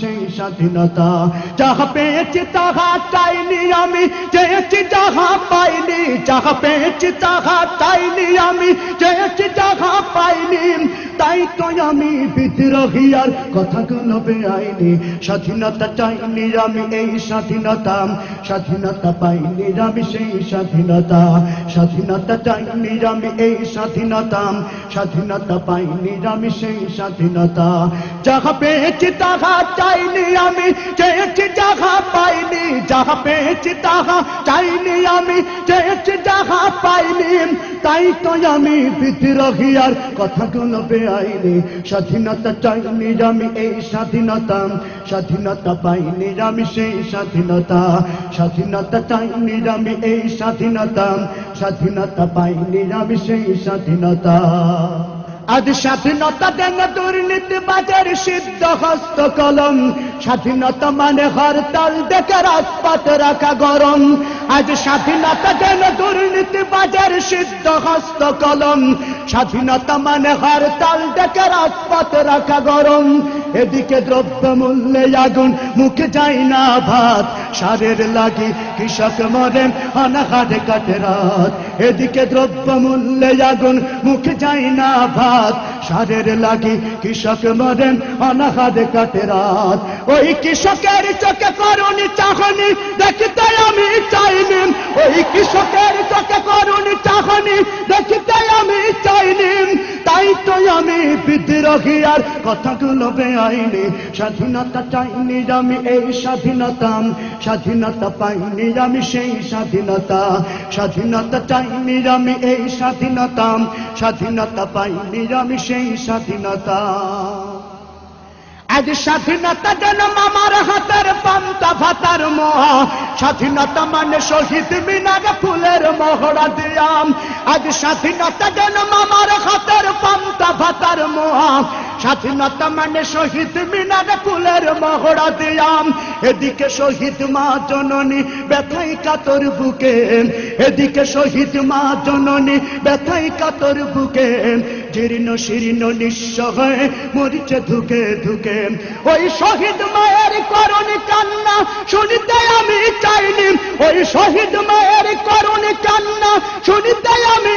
সেই স্বাধীনতা যাহা পেয়েছি তাহা চাইনি আমি, চেয়েছি যাহা পাইনি, যাহা পেয়েছি তাহা চাইনি আমি, চেয়েছি যাহা পাইনি, তাই তো আমি বিদ্রোহী আর কথাগুলো বেআইনি। স্বাধীনতা চাইনি আমি এই স্বাধীনতা, স্বাধীনতা পাইনি আমি সেই স্বাধীনতা, স্বাধীনতা চাইনি আমি এই স্বাধীনতা, স্বাধীনতা পাইনি আমি সেই স্বাধীনতা। যাহা পেয়েছি তাহা চাইনি আমি, চেয়েছি যাহা পাইনি, যাহা পেয়েছি তাহা চাইনি আমি, চেয়েছি যাহা পাইনি, তাই তো আমি বিদ্রোহী আর কথাগুলো বেআইনি। স্বাধীনতা চাইনি আমি এই স্বাধীনতা, স্বাধীনতা পাইনি আমি সেই স্বাধীনতা, স্বাধীনতা চাইনি আমি এই স্বাধীনতা, স্বাধীনতা পাইনি আমি সেই স্বাধীনতা। আজ স্বাধীনতা দেন দুর্নীতিবাজের সিদ্ধ হস্ত কলম, স্বাধীনতা মানে হরতাল ডেকে রাজপথ রাখা গরম। আজ স্বাধীনতা দেন দুর্নীতিবাজের সিদ্ধ হস্ত কলম, স্বাধীনতা মানে হরতাল ডেকে রাজপথ রাখা গরম। এদিকে দ্রব্য মূল্যে আগুন, মুখে যায় না ভাত, সারের লাগি কৃষক মরে অনাহারে কাটে রাত। এদিকে দ্রব্য মূল্যে আগুন, মুখে যায় না ভাত, সারের লাগি কৃষক মরে অনাহারে কাটে রাত। ওই কৃষকের চোখে করুণী চাহনি দেখিতে আমি চাইনি, ওই কৃষকের চোখে করুণী চাহনি দেখিতে আমি চাইনি, তাই তো আমি বিদ্রোহী আর কথাগুলো বেআইনি। স্বাধীনতা চাইনি আমি এই স্বাধীনতা, স্বাধীনতা পাইনি আমি সেই স্বাধীনতা, স্বাধীনতা চাইনি আমি এই স্বাধীনতা, স্বাধীনতা পাইনি আমি সেই স্বাধীনতা। আজ স্বাধীনতা যেন মামার হাতের পান্তা ভাতার মোহা, স্বাধীনতা মানে শহীদ মিনার ফুলের মহড়া দিয়াম। আজ স্বাধীনতা যেন মামার হাতের পান্তা ভাতার মোহা, স্বাধীনতা মানে শহীদ মিনার ফুলের মহড়া দিয়াম। এদিকে শহীদ মা জননী ব্যথাই কাতর বুকে, এদিকে শহীদ মা জননী ব্যথাই কাতর বুকে, জীর্ণ শীর্ণ নিঃস্ব হয়ে মরিচে ধুকে ধুকে। ওই শহীদ মায়ের করুণী কান্না শুনিতে আমি চাইনি, ওই শহীদ মায়ের করুণী কান্না শুনিতে আমি